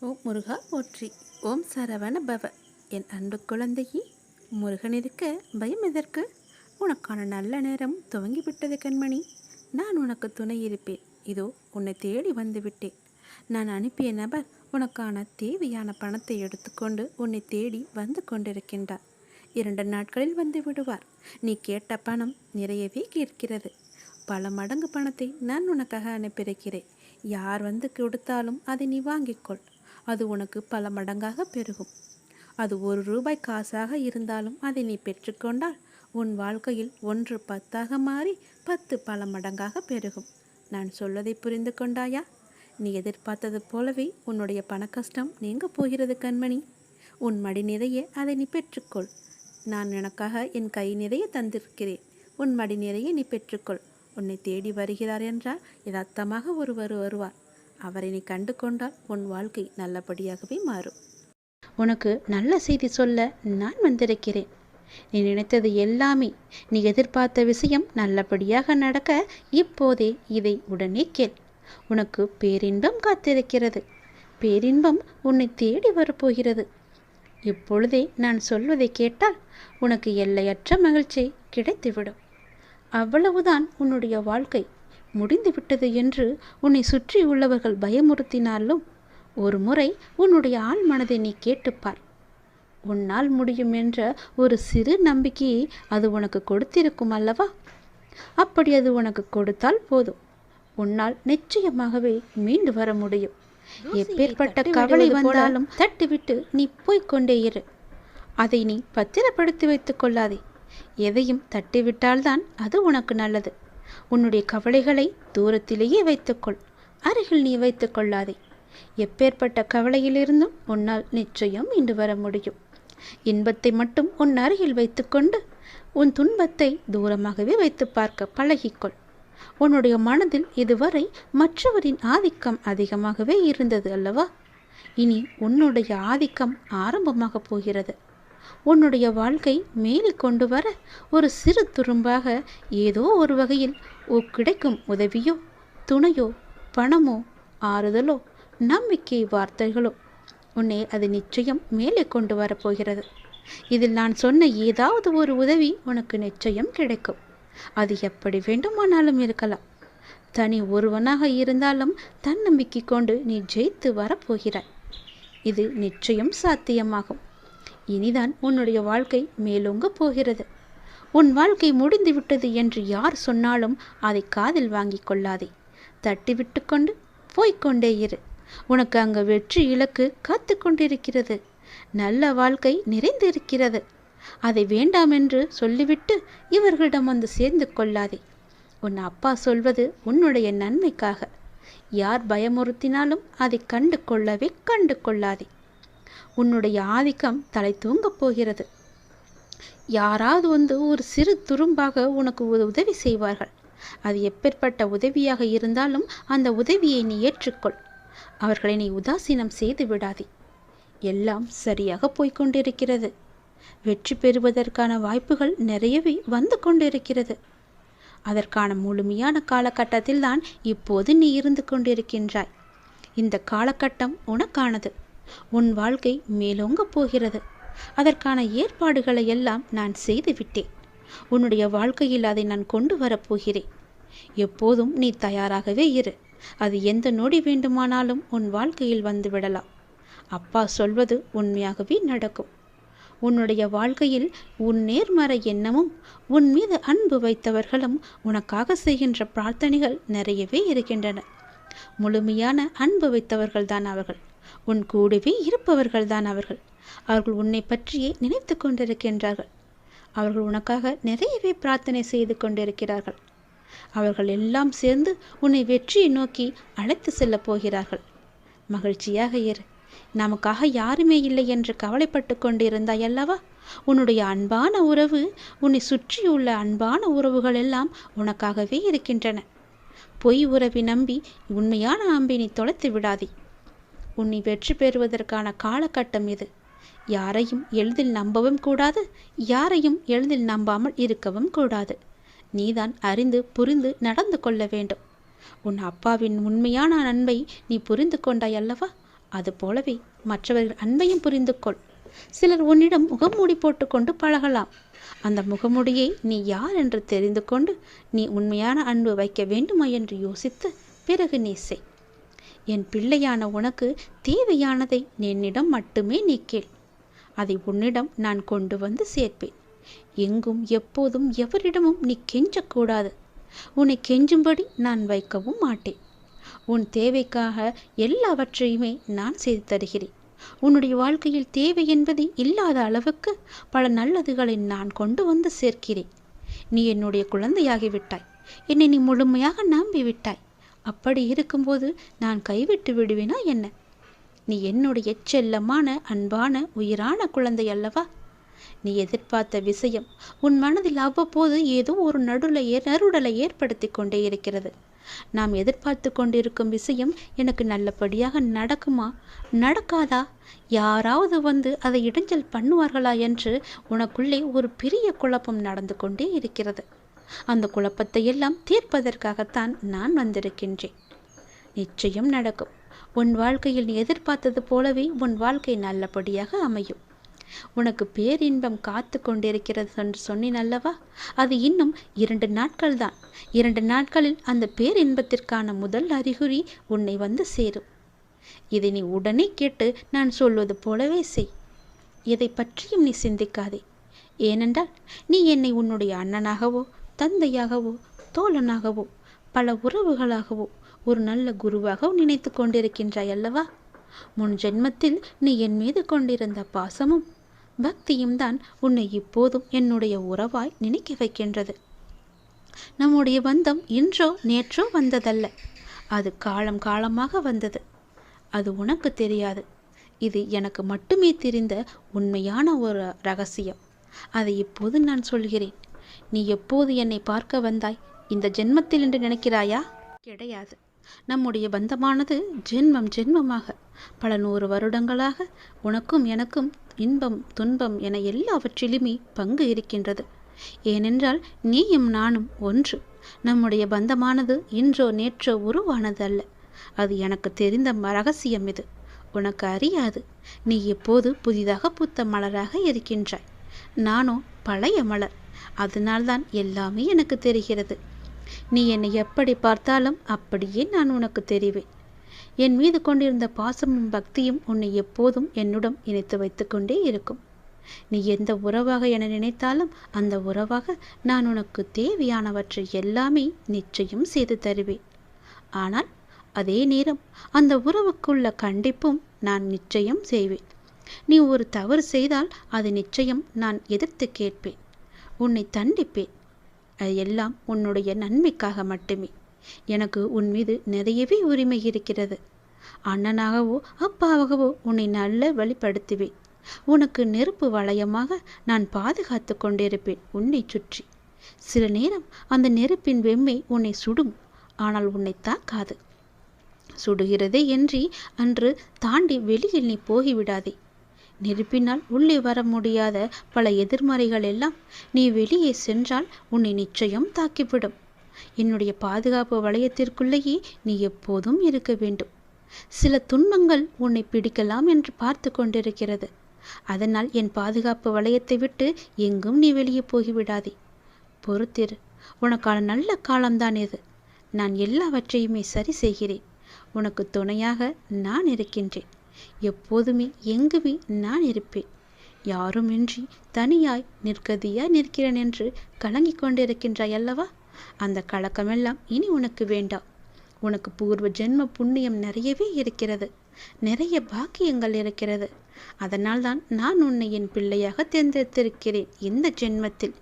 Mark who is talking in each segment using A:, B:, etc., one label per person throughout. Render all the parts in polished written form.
A: ஓம் முருகா போற்றி. ஓம் சரவண பவ. என் அன்பு குழந்தையே, முருகன் இருக்க பயம் எதற்கு? உனக்கான நல்ல நேரம் துவங்கிவிட்டது கண்மணி. நான் உனக்கு துணை இருப்பேன். இதோ உன்னை தேடி வந்து விட்டேன். நான் அனுப்பிய நபர் உனக்கான தேவையான பணத்தை எடுத்துக்கொண்டு உன்னை தேடி வந்து கொண்டிருக்கின்றார். 2 நாட்களில் வந்து விடுவார். நீ கேட்ட பணம் நிறையவே கேட்கிறது. பல மடங்கு பணத்தை நான் உனக்காக அனுப்பியிருக்கிறேன். யார் வந்து கொடுத்தாலும் அதை நீ வாங்கிக்கொள். அது உனக்கு பல மடங்காக பெருகும். அது 1 ரூபாய் காசாக இருந்தாலும் அதை நீ பெற்றுக்கொண்டால் உன் வாழ்க்கையில் 1 10ஆக மாறி 10 பல மடங்காக பெருகும். நான் சொல்வதை புரிந்து கொண்டாயா? நீ எதிர்பார்த்தது போலவே உன்னுடைய பண கஷ்டம் நீங்க போகிறது கண்மணி. உன் மடி நிறைய அதை நீ பெற்றுக்கொள். நான் எனக்காக என் கை நிறைய தந்திருக்கிறேன். உன் மடி நிறைய நீ பெற்றுக்கொள். உன்னை தேடி வருகிறார் என்றால் யதார்த்தமாக ஒருவர் வருவார். அவரை நீ கண்டு கொண்டால் உன் வாழ்க்கை நல்லபடியாகவே மாறும். உனக்கு நல்ல செய்தி சொல்ல நான் வந்திருக்கிறேன். நீ நினைத்தது எல்லாமே, நீ எதிர்பார்த்த விஷயம் நல்லபடியாக நடக்க இப்போதே இதை உடனே கேள். உனக்கு பேரின்பம் காத்திருக்கிறது. பேரின்பம் உன்னை தேடி வரப்போகிறது. இப்பொழுதே நான் சொல்வதை கேட்டால் உனக்கு எல்லையற்ற மகிழ்ச்சி கிடைத்துவிடும். அவ்வளவுதான் உன்னுடைய வாழ்க்கை முடிந்துவிட்டது என்று உன்னை சுற்றி உள்ளவர்கள் பயமுறுத்தினாலும் ஒரு முறை உன்னுடைய ஆள் மனதை நீ கேட்டுப்பார். உன்னால் முடியும் என்ற ஒரு சிறு நம்பிக்கையை அது உனக்கு கொடுத்திருக்கும் அல்லவா? அப்படி அது உனக்கு கொடுத்தால் போதும், உன்னால் நிச்சயமாகவே மீண்டு வர முடியும். எப்பேற்பட்ட கவலை வந்தாலும் தட்டிவிட்டு நீ போய்கொண்டே இரு. அதை நீ பத்திரப்படுத்தி வைத்துக் கொள்ளாதே. எதையும் தட்டிவிட்டால்தான் அது உனக்கு நல்லது. உன்னுடைய கவலைகளை தூரத்திலேயே வைத்துக்கொள், அருகில் நீ வைத்துக் கொள்ளாதே. எப்பேற்பட்ட கவலையிலிருந்தும் உன்னால் நிச்சயம் மீண்டு வர முடியும். இன்பத்தை மட்டும் உன் அருகில் வைத்துக்கொண்டு உன் துன்பத்தை தூரமாகவே வைத்து பார்க்க பழகிக்கொள். உன்னுடைய மனதில் இதுவரை மற்றவரின் ஆதிக்கம் அதிகமாகவே இருந்தது அல்லவா? இனி உன்னுடைய ஆதிக்கம் ஆரம்பமாக போகிறது. உன்னுடைய வாழ்க்கை மேலே கொண்டு வர ஒரு சிறு துரும்பாக ஏதோ ஒரு வகையில் கிடைக்கும் உதவியோ, துணையோ, பணமோ, ஆறுதலோ, நம்பிக்கை வார்த்தைகளோ உன்னை அது நிச்சயம் மேலே கொண்டு வரப்போகிறது. இதில் நான் சொன்ன ஏதாவது ஒரு உதவி உனக்கு நிச்சயம் கிடைக்கும். அது எப்படி வேண்டுமானாலும் இருக்கலாம். தனி ஒருவனாக இருந்தாலும் தன்னம்பிக்கை கொண்டு நீ ஜெயித்து வரப்போகிறாய். இது நிச்சயம் சாத்தியமாகும். இனிதான் உன்னுடைய வாழ்க்கை மேலோங்க போகிறது. உன் வாழ்க்கை முடிந்து விட்டது என்று யார் சொன்னாலும் அதை காதில் வாங்கி கொள்ளாதே. தட்டிவிட்டு கொண்டு போய்கொண்டே இரு. உனக்கு அங்கு வெற்றி இலக்கு காத்து கொண்டிருக்கிறது. நல்ல வாழ்க்கை நிறைந்திருக்கிறது. அதை வேண்டாம் என்று சொல்லிவிட்டு இவர்களிடம் வந்து சேர்ந்து கொள்ளாதே. உன் அப்பா சொல்வது உன்னுடைய நன்மைக்காக. யார் பயமுறுத்தினாலும் அதை கண்டு கொள்ளாதே. உன்னுடைய ஆதிக்கம் தலை தூங்கப் போகிறது. யாராவது வந்து ஒரு சிறு துரும்பாக உனக்கு உதவி செய்வார்கள். அது எப்பேற்பட்ட உதவியாக இருந்தாலும் அந்த உதவியை நீ ஏற்றுக்கொள். அவர்களை நீ உதாசீனம் செய்து விடாதே. எல்லாம் சரியாக போய்கொண்டிருக்கிறது. வெற்றி பெறுவதற்கான வாய்ப்புகள் நிறையவே வந்து கொண்டிருக்கிறது. அதற்கான முழுமையான காலகட்டத்தில் தான் இப்போது நீ இருந்து கொண்டிருக்கின்றாய். இந்த காலகட்டம் உனக்கானது. உன் வாழ்க்கை மேலோங்க போகிறது. அதற்கான ஏற்பாடுகளை எல்லாம் நான் செய்துவிட்டேன். உன்னுடைய வாழ்க்கையில் அதை நான் கொண்டு வரப்போகிறேன். எப்போதும் நீ தயாராகவே இரு. அது எந்த நொடி வேண்டுமானாலும் உன் வாழ்க்கையில் வந்து விடலாம். அப்பா சொல்வது உண்மையாகவே நடக்கும். உன்னுடைய வாழ்க்கையில் உன் நேர்மறை எண்ணமும் உன் மீது அன்பு வைத்தவர்களும் உனக்காக செய்கின்ற பிரார்த்தனைகள் நிறையவே இருக்கின்றன. முழுமையான அன்பு வைத்தவர்கள்தான் அவர்கள். உன் கூடவே இருப்பவர்கள்தான் அவர்கள். அவர்கள் உன்னை பற்றியே நினைத்து கொண்டிருக்கின்றார்கள். அவர்கள் உனக்காக நிறையவே பிரார்த்தனை செய்து கொண்டிருக்கிறார்கள். அவர்கள் எல்லாம் சேர்ந்து உன்னை வெற்றியை நோக்கி அழைத்து செல்லப் போகிறார்கள். மகிழ்ச்சியாக இரு. நமக்காக யாருமே இல்லை என்று கவலைப்பட்டு கொண்டிருந்தாய் அல்லவா? உன்னுடைய அன்பான உறவு, உன்னை சுற்றியுள்ள அன்பான உறவுகள் எல்லாம் உனக்காகவே இருக்கின்றன. பொய் உறவை நம்பி உண்மையான அம்பை நீ தொலைத்து விடாதே. உன்னை வெற்றி பெறுவதற்கான காலகட்டம் இது. யாரையும் எளிதில் நம்பவும் கூடாது, யாரையும் எளிதில் நம்பாமல் இருக்கவும் கூடாது. நீதான் அறிந்து புரிந்து நடந்து கொள்ள வேண்டும். உன் அப்பாவின் உண்மையான அன்பை நீ புரிந்து கொண்டாய் அல்லவா? அதுபோலவே மற்றவர்கள் அன்பையும் புரிந்து கொள். சிலர் உன்னிடம் முகமூடி போட்டுக்கொண்டு பழகலாம். அந்த முகமூடியை நீ யார் என்று தெரிந்து கொண்டு நீ உண்மையான அன்பு வைக்க வேண்டுமா என்று யோசித்து பிறகு நீ செய். என் பிள்ளையான உனக்கு தேவையானதை என்னிடம் மட்டுமே நீ கேள். அதை உன்னிடம் நான் கொண்டு வந்து சேர்ப்பேன். எங்கும் எப்போதும் எவரிடமும் நீ கெஞ்சக்கூடாது. உன்னை கெஞ்சும்படி நான் வைக்கவும் மாட்டேன். உன் தேவைக்காக எல்லாவற்றையுமே நான் செய்து தருகிறேன். உன்னுடைய வாழ்க்கையில் தேவை என்பது இல்லாத அளவுக்கு பல நல்லதுகளை நான் கொண்டு வந்து சேர்க்கிறேன். நீ என்னுடைய குழந்தையாகிவிட்டாய். என்னை நீ முழுமையாக நம்பிவிட்டாய். அப்படி இருக்கும்போது நான் கைவிட்டு விடுவேனா என்ன? நீ என்னுடைய செல்லமான அன்பான உயிரான குழந்தை அல்லவா? நீ எதிர்பார்த்த விஷயம் உன் மனதில் அவ்வப்போது ஏதோ ஒரு நறுடலை ஏற்படுத்தி கொண்டே இருக்கிறது. நாம் எதிர்பார்த்து கொண்டிருக்கும் விஷயம் எனக்கு நல்லபடியாக நடக்குமா நடக்காதா, யாராவது வந்து அதை இடைஞ்சல் பண்ணுவார்களா என்று உனக்குள்ளே ஒரு பெரிய குழப்பம் நடந்து கொண்டே இருக்கிறது. அந்த குழப்பத்தை எல்லாம் தீர்ப்பதற்காகத்தான் நான் வந்திருக்கின்றேன். நிச்சயம் நடக்கும். உன் வாழ்க்கையில் நீ எதிர்பார்த்தது போலவே உன் வாழ்க்கை நல்லபடியாக அமையும். உனக்கு பேரின்பம் காத்து கொண்டிருக்கிறது என்று சொன்னேன் அல்லவா? அது இன்னும் 2 நாட்கள் தான். 2 நாட்களில் அந்த பேரின்பத்திற்கான முதல் அறிகுறி உன்னை வந்து சேரும். இதை நீ உடனே கேட்டு நான் சொல்வது போலவே செய். எதை பற்றியும் நீ சிந்திக்காதே. ஏனென்றால் நீ என்னை உன்னுடைய அண்ணனாகவோ தந்தையாகவோ தோழனாகவோ பல உறவுகளாகவோ ஒரு நல்ல குருவாக நினைத்து கொண்டிருக்கின்றாய் அல்லவா? முன் ஜென்மத்தில் நீ என் மீது கொண்டிருந்த பாசமும் பக்தியும் தான் உன்னை இப்போதும் என்னுடைய உறவாய் நினைக்க வைக்கின்றது. நம்முடைய பந்தம் இன்றோ நேற்றோ வந்ததல்ல. அது காலம் காலமாக வந்தது. அது உனக்கு தெரியாது. இது எனக்கு மட்டுமே தெரிந்த உண்மையான ஒரு ரகசியம். அதை இப்போது நான் சொல்கிறேன். நீ எப்போது என்னை பார்க்க வந்தாய்? இந்த ஜென்மத்தில் என்று நினைக்கிறாயா? கிடையாது. நம்முடைய பந்தமானது ஜென்மம் ஜென்மமாக பல 100 வருடங்களாக உனக்கும் எனக்கும் இன்பம் துன்பம் என எல்லாவற்றிலுமே பங்கு இருக்கின்றது. ஏனென்றால் நீயும் நானும் ஒன்று. நம்முடைய பந்தமானது இன்றோ நேற்றோ உருவானது அல்ல. அது எனக்கு தெரிந்த ரகசியம். இது உனக்கு அறியாது. நீ எப்போது புதிதாக பூத்த மலராக இருக்கின்றாய். நானோ பழைய மலர். அதனால்தான் எல்லாமே எனக்கு தெரிகிறது. நீ என்னை எப்படி பார்த்தாலும் அப்படியே நான் உனக்கு தெரிவேன். என் மீது கொண்டிருந்த பாசமும் பக்தியும் உன்னை எப்போதும் என்னுடன் இணைத்து வைத்து கொண்டே இருக்கும். நீ எந்த உறவாக என நினைத்தாலும் அந்த உறவாக நான் உனக்கு தேவையானவற்றை எல்லாமே நிச்சயம் செய்து தருவேன். ஆனால் அதே நேரம் அந்த உறவுக்குள்ள கண்டிப்பும் நான் நிச்சயம் செய்வேன். நீ ஒரு தவறு செய்தால் அது நிச்சயம் நான் எதிர்த்து கேட்பேன். உன்னை தண்டிப்பேன். அது எல்லாம் உன்னுடைய நன்மைக்காக மட்டுமே. எனக்கு உன் மீது நிறையவே உரிமை இருக்கிறது. அண்ணனாகவோ அப்பாவாகவோ உன்னை நல்ல வழிப்படுத்துவேன். உனக்கு நெருப்பு வளையமாக நான் பாதுகாத்து கொண்டிருப்பேன் உன்னை சுற்றி. சில நேரம் அந்த நெருப்பின் வெம்மை உன்னை சுடும், ஆனால் உன்னை தாக்காது. சுடுகிறதே என்று அன்று தாண்டி வெளியில் நீ போகிவிடாதே. நெருப்பினால் உள்ளே வர முடியாத பல எதிர்மறைகள் எல்லாம் நீ வெளியே சென்றால் உன்னை நிச்சயம் தாக்கிவிடும். என்னுடைய பாதுகாப்பு வளையத்திற்குள்ளேயே நீ எப்போதும் இருக்க வேண்டும். சில துன்பங்கள் உன்னை பிடிக்கலாம் என்று பார்த்து கொண்டிருக்கிறது. அதனால் என் பாதுகாப்பு வளையத்தை விட்டு எங்கும் நீ வெளியே போகிவிடாதே. பொறுத்திரு. உனக்கான நல்ல காலம்தான் இது. நான் எல்லாவற்றையுமே சரி செய்கிறேன். உனக்கு துணையாக நான் இருக்கின்றேன். எப்போதுமே எங்குமே நான் இருப்பேன். யாருமின்றி தனியாய் நிற்கதியாய் நிற்கிறேன் என்று கலங்கிக் கொண்டிருக்கின்றாய் அல்லவா? அந்த கலக்கமெல்லாம் இனி உனக்கு வேண்டாம். உனக்கு பூர்வ ஜென்ம புண்ணியம் நிறையவே இருக்கிறது. நிறைய பாக்கியங்கள் இருக்கிறது. அதனால்தான் நான் உன்னை என் பிள்ளையாக தேர்ந்தெடுத்திருக்கிறேன் இந்த ஜென்மத்தில்.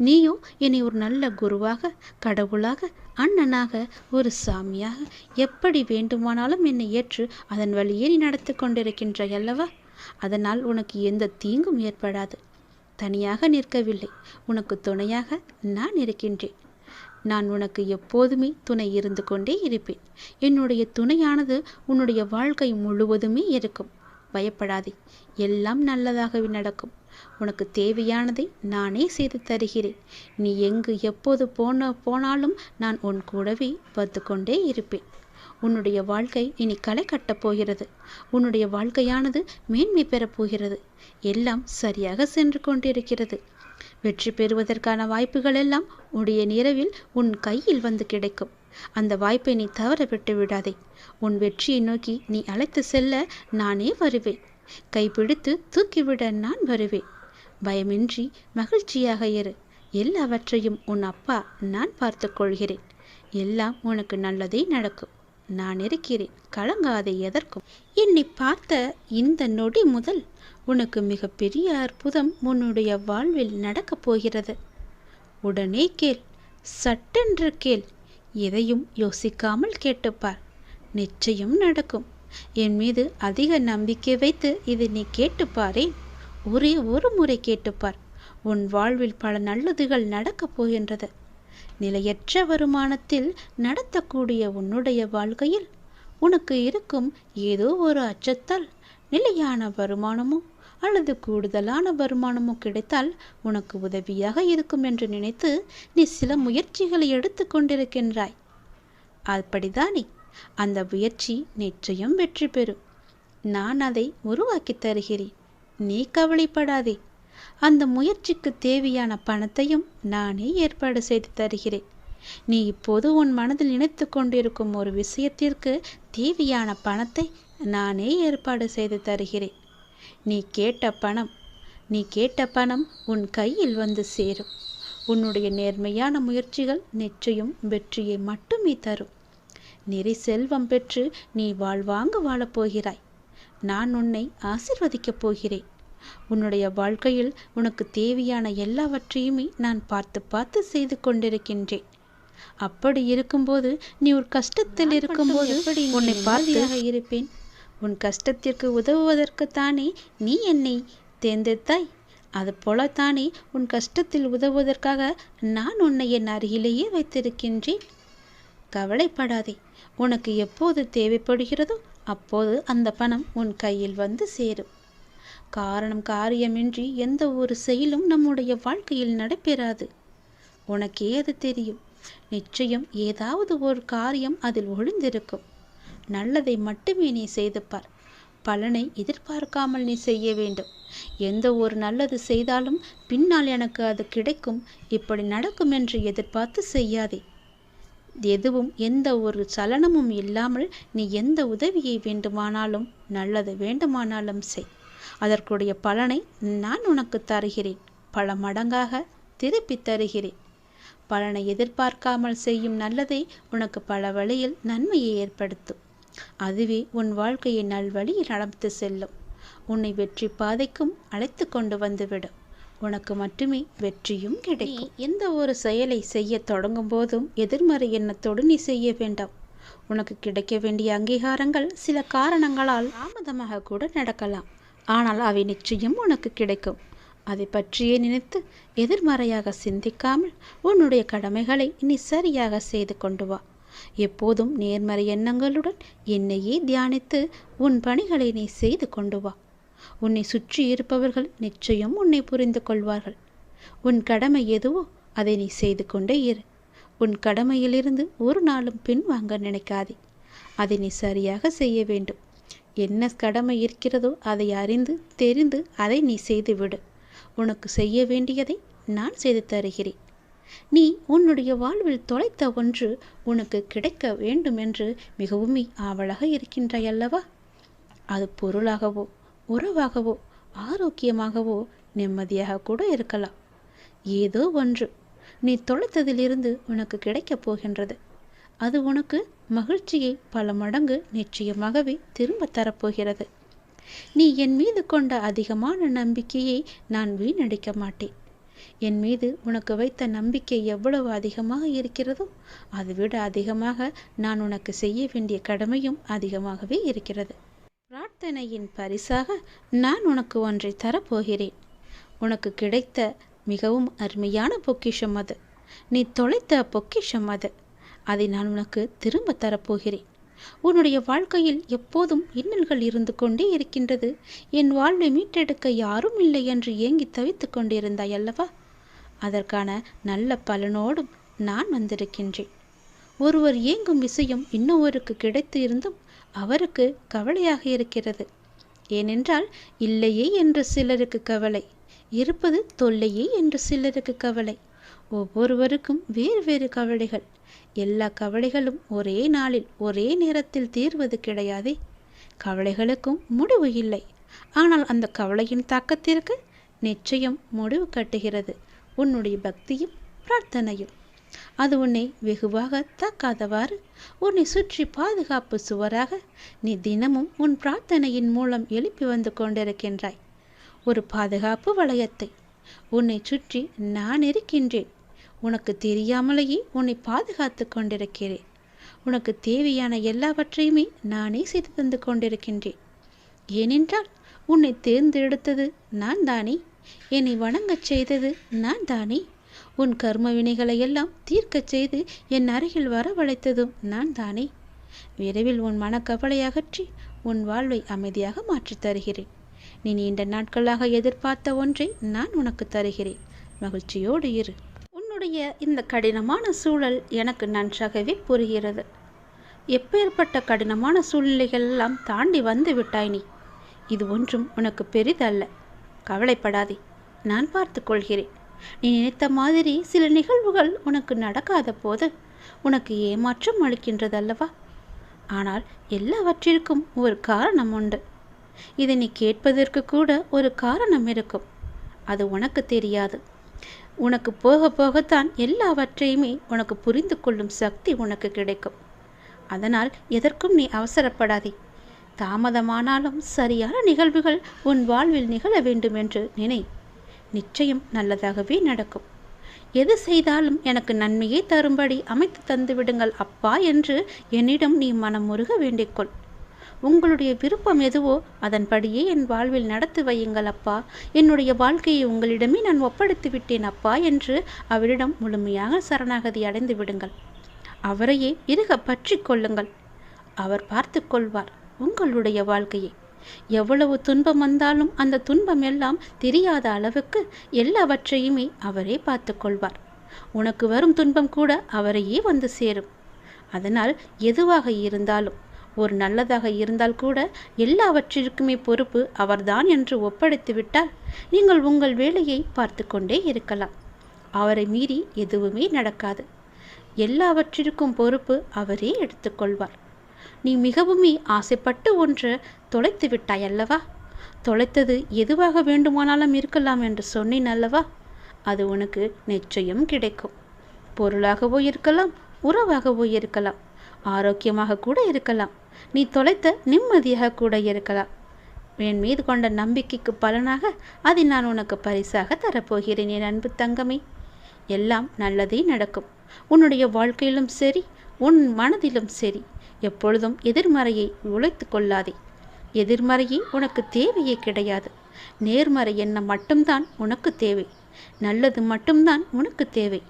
A: நீயோ என்னை ஒரு நல்ல குருவாக, கடவுளாக, அண்ணனாக, ஒரு சாமியாக எப்படி வேண்டுமானாலும் என்னை ஏற்று அதன் வழியே நீ நடத்தி கொண்டிருக்கின்றாய் அல்லவா? அதனால் உனக்கு எந்த தீங்கும் ஏற்படாது. தனியாக நிற்கவில்லை, உனக்கு துணையாக நான் இருக்கின்றேன். நான் உனக்கு எப்போதுமே துணை இருந்து கொண்டே இருப்பேன். என்னுடைய துணையானது உன்னுடைய வாழ்க்கை முழுவதுமே இருக்கும். பயப்படாதே, எல்லாம் நல்லதாகவே நடக்கும். உனக்கு தேவையானதை நானே செய்து தருகிறேன். நீ எங்கு எப்போது போனாலும் நான் உன் கூடவே வந்து கொண்டே இருப்பேன். உன்னுடைய வாழ்க்கை இனி களை கட்டப் போகிறது. உன்னுடைய வாழ்க்கையானது மேன்மை பெறப் போகிறது. எல்லாம் சரியாக சென்று கொண்டிருக்கிறது. வெற்றி பெறுவதற்கான வாய்ப்புகள் எல்லாம் உடைய நிறவில் உன் கையில் வந்து கிடைக்கும். அந்த வாய்ப்பை நீ தவற விட்டு விடாதே. உன் வெற்றியை நோக்கி நீ அழைத்து செல்ல நானே வருவேன். கைப்பிடித்து தூக்கிவிட நான் வருவேன். பயமின்றி மகிழ்ச்சியாக இரு. எல்லாவற்றையும் உன் அப்பா நான் பார்த்து கொள்கிறேன். எல்லாம் உனக்கு நல்லதே நடக்கும். நான் இருக்கிறேன். கலங்காதே எதற்கும். என்னை பார்த்த இந்த நொடி முதல் உனக்கு மிகப்பெரிய அற்புதம் உன்னுடைய வாழ்வில் நடக்கப் போகிறது. உடனே கேள். சட்டென்று கேள். எதையும் யோசிக்காமல் கேட்டுப்பார். நிச்சயம் நடக்கும். என் மீது அதிக நம்பிக்கை வைத்து இதை நீ கேட்டுப்பாரேன். ஒரே ஒரு முறை கேட்டுப்பார். உன் வாழ்வில் பல நல்லதுகள் நடக்கப் போகின்றது. நிலையற்ற வருமானத்தில் நடத்தக்கூடிய உன்னுடைய வாழ்க்கையில் உனக்கு இருக்கும் ஏதோ ஒரு அச்சத்தால் நிலையான வருமானமோ அல்லது கூடுதலான வருமானமோ கிடைத்தால் உனக்கு உதவியாக இருக்கும் என்று நினைத்து நீ சில முயற்சிகளை எடுத்து கொண்டிருக்கின்றாய். அப்படிதானே? அந்த முயற்சி நிச்சயம் வெற்றி பெறும். நான் அதை உருவாக்கி தருகிறேன். நீ கவலைப்படாதே. அந்த முயற்சிக்கு தேவையான பணத்தையும் நானே ஏற்பாடு செய்து தருகிறேன். நீ இப்போது உன் மனதில் நினைத்து கொண்டிருக்கும் ஒரு விஷயத்திற்கு தேவையான பணத்தை நானே ஏற்பாடு செய்து தருகிறேன். நீ கேட்ட பணம் உன் கையில் வந்து சேரும். உன்னுடைய நேர்மையான முயற்சிகள் நிச்சயம் வெற்றியை மட்டுமே தரும். நிறை செல்வம் பெற்று நீ வாழ்வாங்க வாழப்போகிறாய். நான் உன்னை ஆசிர்வதிக்கப் போகிறேன். உன்னுடைய வாழ்க்கையில் உனக்கு தேவையான எல்லாவற்றையுமே நான் பார்த்து செய்து கொண்டிருக்கின்றேன். அப்படி இருக்கும்போது நீ ஒரு கஷ்டத்தில் இருக்கும்போது உன்னை பார்த்து இருப்பேன். உன் கஷ்டத்திற்கு உதவுவதற்குத்தானே நீ என்னை தேர்ந்தெடுத்தாய். அதுபோலத்தானே உன் கஷ்டத்தில் உதவுவதற்காக நான் உன்னை என் அருகிலேயே வைத்திருக்கின்றேன். கவலைப்படாதே. உனக்கு எப்போது தேவைப்படுகிறதோ அப்போது அந்த பணம் உன் கையில் வந்து சேரும். காரியமின்றி எந்த ஒரு செயலும் நம்முடைய வாழ்க்கையில் நடைபெறாது. உனக்கே அது தெரியும். நிச்சயம் ஏதாவது ஒரு காரியம் அதில் ஒளிந்திருக்கும். நல்லதை மட்டுமே நீ செய்து பார். பலனை எதிர்பார்க்காமல் நீ செய்ய வேண்டும். எந்த ஒரு நல்லது செய்தாலும் பின்னால் எனக்கு அது கிடைக்கும், இப்படி நடக்கும் என்று எதிர்பார்த்து செய்யாதே. எதுவும் எந்த ஒரு சலனமும் இல்லாமல் நீ எந்த உதவியை வேண்டுமானாலும் நல்லது வேண்டுமானாலும் செய். அதற்குடைய பலனை நான் உனக்கு தருகிறேன். பல மடங்காக திருப்பி தருகிறேன். பலனை எதிர்பார்க்காமல் செய்யும் நல்லதை உனக்கு பல வழியில் நன்மையை ஏற்படுத்தும். அதுவே உன் வாழ்க்கையை நல்வழியில் நடந்து செல்லும். உன்னை வெற்றி பாதைக்கும் அழைத்து கொண்டு வந்துவிடும். உனக்கு மட்டுமே வெற்றியும் கிடைக்கும். எந்த ஒரு செயலை செய்ய தொடங்கும் போதும் எதிர்மறை எண்ணத்தோடு நீ செய்ய வேண்டாம். உனக்கு கிடைக்க வேண்டிய அங்கீகாரங்கள் சில காரணங்களால் தாமதமாக கூட நடக்கலாம். ஆனால் அவை நிச்சயம் உனக்கு கிடைக்கும். அதை பற்றியே நினைத்து எதிர்மறையாக சிந்திக்காமல் உன்னுடைய கடமைகளை நீ சரியாக செய்து கொண்டு வா. எப்போதும் நேர்மறை எண்ணங்களுடன் என்னையே தியானித்து உன் பணிகளை நீ செய்து கொண்டு வா. உன்னை சுற்றி இருப்பவர்கள் நிச்சயம் உன்னை புரிந்து கொள்வார்கள். உன் கடமை எதுவோ அதை நீ செய்து கொண்டே இரு. உன் கடமையிலிருந்து ஒரு நாளும் பின்வாங்க நினைக்காதே. அதை நீ சரியாக செய்ய வேண்டும். என்ன கடமை இருக்கிறதோ அதை அறிந்து தெரிந்து அதை நீ செய்துவிடு. உனக்கு செய்ய வேண்டியதை நான் செய்து தருகிறேன். நீ உன்னுடைய வாழ்வில் தொலைத்த ஒன்று உனக்கு கிடைக்க வேண்டும் என்று மிகவும் ஆவலாக இருக்கின்றாய் அல்லவா? அது பொருளாகவோ உறவாகவோ ஆரோக்கியமாகவோ நிம்மதியாக கூட இருக்கலாம். ஏதோ ஒன்று நீ தொலைத்ததிலிருந்து உனக்கு கிடைக்கப் போகின்றது. அது உனக்கு மகிழ்ச்சியை பல மடங்கு நிச்சயமாகவே திரும்ப தரப்போகிறது. நீ என் மீது கொண்ட அதிகமான நம்பிக்கையை நான் வீணடிக்க மாட்டேன். என் மீது உனக்கு வைத்த நம்பிக்கை எவ்வளவு அதிகமாக இருக்கிறதோ அதைவிட அதிகமாக நான் உனக்கு செய்ய வேண்டிய கடமையும் அதிகமாகவே இருக்கிறது. பிரார்த்தனையின் பரிசாக நான் உனக்கு ஒன்றை தரப்போகிறேன். உனக்கு கிடைத்த மிகவும் அருமையான பொக்கிஷம் அது. நீ தொலைத்த பொக்கிஷம் அது. அதை நான் உனக்கு திரும்ப தரப்போகிறேன். உன்னுடைய வாழ்க்கையில் எப்போதும் இன்னல்கள் இருந்து கொண்டே இருக்கின்றது. என் வாழ்வை மீட்டெடுக்க யாரும் இல்லை என்று ஏங்கி தவித்து கொண்டிருந்தாய் அல்லவா? அதற்கான நல்ல பலனோடும் நான் வந்திருக்கின்றேன். ஒருவர் ஏங்கும் விஷயம் இன்னொருவருக்கு கிடைத்து இருந்தும் அவருக்கு கவலையாக இருக்கிறது. ஏனென்றால் இல்லையே என்று சிலருக்கு கவலை, இருப்பது தொல்லையே என்று சிலருக்கு கவலை. ஒவ்வொருவருக்கும் வேறு வேறு கவலைகள். எல்லா கவலைகளும் ஒரே நாளில் ஒரே நேரத்தில் தீர்வது கிடையாதே. கவலைகளுக்கும் முடிவு இல்லை. ஆனால் அந்த கவலையின் தாக்கத்திற்கு நிச்சயம் முடிவு கட்டுகிறது உன்னுடைய பக்தியும் பிரார்த்தனையும். அது உன்னை வெகுவாக தாக்காதவாறு உன்னை சுற்றி பாதுகாப்பு சுவராக நீ தினமும் உன் பிரார்த்தனையின் மூலம் எழுப்பி வந்து கொண்டிருக்கின்றாய். ஒரு பாதுகாப்பு வளையத்தை உன்னை சுற்றி நான் இருக்கின்றேன். உனக்கு தெரியாமலேயே உன்னை பாதுகாத்து கொண்டிருக்கிறேன். உனக்கு தேவையான எல்லாவற்றையுமே நானே செய்து தந்து கொண்டிருக்கின்றேன். ஏனென்றால் உன்னை தேர்ந்தெடுத்தது நான் தானே. என்னை வணங்கச் செய்தது நான் தானே. உன் கர்ம வினைகளை எல்லாம் தீர்க்கச் செய்து என் அருகில் வரவழைத்ததும் நான் தானே. விரைவில் உன் மனக்கவலை அகற்றி உன் வாழ்வை அமைதியாக மாற்றித் தருகிறேன். நீ நீண்ட நாட்களாக எதிர்பார்த்த ஒன்றை நான் உனக்கு தருகிறேன். மகிழ்ச்சியோடு இரு. உன்னுடைய இந்த கடினமான சூழல் எனக்கு நன்றாகவே புரிகிறது. எப்பேற்பட்ட கடினமான சூழ்நிலைகள் எல்லாம் தாண்டி வந்து விட்டாய் நீ. இது ஒன்றும் உனக்கு பெரிதல்ல. கவலைப்படாதே, நான் பார்த்து கொள்கிறேன். நீ நினைத்த மாதிரி சில நிகழ்வுகள் உனக்கு நடக்காத போது உனக்கு ஏமாற்றம் அளிக்கின்றதல்லவா? ஆனால் எல்லாவற்றிற்கும் ஒரு காரணம் உண்டு. இதை நீ கேட்பதற்கு கூட ஒரு காரணம் இருக்கும். அது உனக்கு தெரியாது. உனக்கு போக போகத்தான் எல்லாவற்றையுமே உனக்கு புரிந்து கொள்ளும் சக்தி உனக்கு கிடைக்கும். அதனால் எதற்கும் நீ அவசரப்படாதே. தாமதமானாலும் சரியான நிகழ்வுகள் உன் வாழ்வில் நிகழ வேண்டும் என்று நினை. நிச்சயம் நல்லதாகவே நடக்கும். எது செய்தாலும் எனக்கு நன்மையை தரும்படி அமைத்து தந்து விடுங்கள் அப்பா என்று என்னிடம் நீ மனமுருக வேண்டிக்கொள். உங்களுடைய விருப்பம் எதுவோ அதன்படியே என் வாழ்வில் நடத்தி வையுங்கள் அப்பா. என்னுடைய வாழ்க்கையை உங்களிடமே நான் ஒப்படைத்து விட்டேன் அப்பா என்று அவரிடம் முழுமையாக சரணாகதி அடைந்து விடுங்கள். அவரையே இறுக பற்றி கொள்ளுங்கள். அவர் பார்த்து கொள்வார் உங்களுடைய வாழ்க்கையை. எவ்வளவு துன்பம் வந்தாலும் அந்த துன்பம் எல்லாம் தெரியாத அளவுக்கு எல்லாவற்றையுமே அவரே பார்த்து கொள்வார். உனக்கு வரும் துன்பம் கூட அவரையே வந்து சேரும். அதனால் எதுவாக இருந்தாலும், ஒரு நல்லதாக இருந்தால் கூட எல்லாவற்றிற்குமே பொறுப்பு அவர்தான் என்று ஒப்படைத்து விட்டால் நீங்கள் உங்கள் வேலையை பார்த்து கொண்டே இருக்கலாம். அவரை மீறி எதுவுமே நடக்காது. எல்லாவற்றிற்கும் பொறுப்பு அவரே எடுத்துக்கொள்வார். நீ மிகவுமே ஆசைப்பட்டு ஒன்று தொலைத்து விட்டாய் அல்லவா? தொலைத்தது எதுவாக வேண்டுமானாலும் இருக்கலாம் என்று சொன்னேன் அல்லவா? அது உனக்கு நிச்சயம் கிடைக்கும். பொருளாகவோ இருக்கலாம், உறவாகவோ இருக்கலாம், ஆரோக்கியமாக கூட இருக்கலாம், நீ தொலைத்த நிம்மதியாக கூட இருக்கலாம். என் மீது கொண்ட நம்பிக்கைக்கு பலனாக அதை நான் உனக்கு பரிசாக தரப்போகிறேன் என் அன்பு தங்கமே. எல்லாம் நல்லதே நடக்கும். உன்னுடைய வாழ்க்கையிலும் சரி, உன் மனதிலும் சரி, எப்பொழுதும் எதிர்மறையை உழைத்து கொள்ளாதே. எதிர்மறையே உனக்கு தேவையே கிடையாது. நேர்மறை எண்ணம் மட்டும்தான் உனக்கு தேவை. நல்லது மட்டும்தான் உனக்கு தேவை.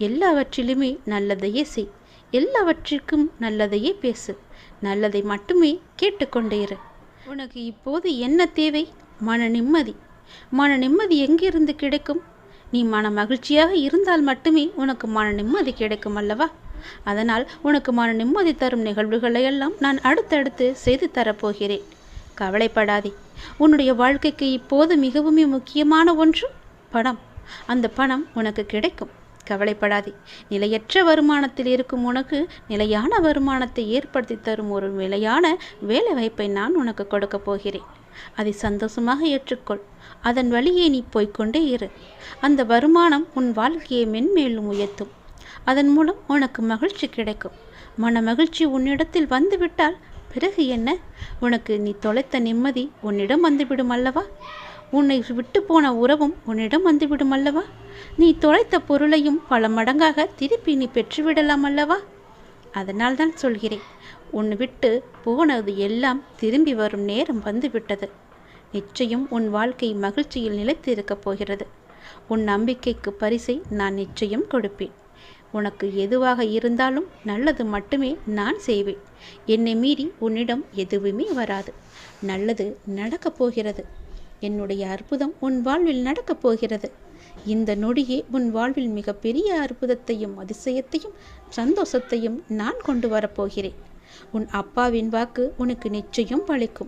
A: எல்லாவற்றிலுமே நல்லதையே செய். எல்லாவற்றிற்கும் நல்லதையே பேசு. நல்லதை மட்டுமே கேட்டுக்கொண்டே இரு. உனக்கு இப்போது என்ன தேவை? மன நிம்மதி. மன நிம்மதி எங்கிருந்து கிடைக்கும்? நீ மன மகிழ்ச்சியாக இருந்தால் மட்டுமே உனக்கு மன நிம்மதி கிடைக்கும் அல்லவா? அதனால் உனக்கு மன நிம்மதி தரும் நிகழ்வுகளை எல்லாம் நான் அடுத்தடுத்து செய்து தரப்போகிறேன். கவலைப்படாதே. உன்னுடைய வாழ்க்கைக்கு இப்போது மிகவும் முக்கியமான ஒன்று பணம். அந்த பணம் உனக்கு கிடைக்கும். கவலைப்படாதே. நிலையற்ற வருமானத்தில் இருக்கும் உனக்கு நிலையான வருமானத்தை ஏற்படுத்தி தரும் ஒரு நிலையான வேலை வாய்ப்பை நான் உனக்கு கொடுக்க போகிறேன். அதை சந்தோஷமாக ஏற்றுக்கொள். அதன் வழியே நீ போய்கொண்டே இரு. அந்த வருமானம் உன் வாழ்க்கையை மென்மேலும் உயர்த்தும். அதன் மூலம் உனக்கு மகிழ்ச்சி கிடைக்கும். மன மகிழ்ச்சி உன்னிடத்தில் வந்துவிட்டால் பிறகு என்ன? உனக்கு நீ தொலைத்த நிம்மதி உன்னிடம் வந்துவிடும் அல்லவா? உன்னை விட்டு போன உறவும் உன்னிடம் வந்துவிடும் அல்லவா? நீ தொலைத்த பொருளையும் பல மடங்காக திருப்பி நீ பெற்றுவிடலாம் அல்லவா? அதனால் தான் சொல்கிறேன், உன்னை விட்டு போனது எல்லாம் திரும்பி வரும் நேரம் வந்துவிட்டது. நிச்சயம் உன் வாழ்க்கை மகிழ்ச்சியில் நிலைத்து இருக்கப் போகிறது. உன் நம்பிக்கைக்கு பரிசை நான் நிச்சயம் கொடுப்பேன். உனக்கு எதுவாக இருந்தாலும் நல்லது மட்டுமே நான் செய்வேன். என்னை மீறி உன்னிடம் எதுவுமே வராது. நல்லது நடக்கப் போகிறது. என்னுடைய அற்புதம் உன் வாழ்வில் நடக்கப் போகிறது. இந்த நொடியே உன் வாழ்வில் மிகப்பெரிய அற்புதத்தையும் அதிசயத்தையும் சந்தோஷத்தையும் நான் கொண்டு வரப்போகிறேன். உன் அப்பாவின் வாக்கு உனக்கு நிச்சயம் பலிக்கும்.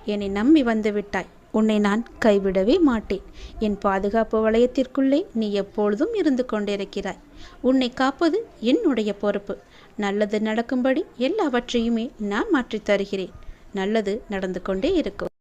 A: என்னை நம்பி வந்து விட்டாய். உன்னை நான் கைவிடவே மாட்டேன். என் பாதுகாப்பு வளையத்திற்குள்ளே நீ எப்பொழுதும் இருந்து கொண்டிருக்கிறாய். உன்னை காப்பது என்னுடைய பொறுப்பு. நல்லது நடக்கும்படி எல்லாவற்றையுமே நான் மாற்றித் தருகிறேன். நல்லது நடந்து கொண்டே இருக்கும்.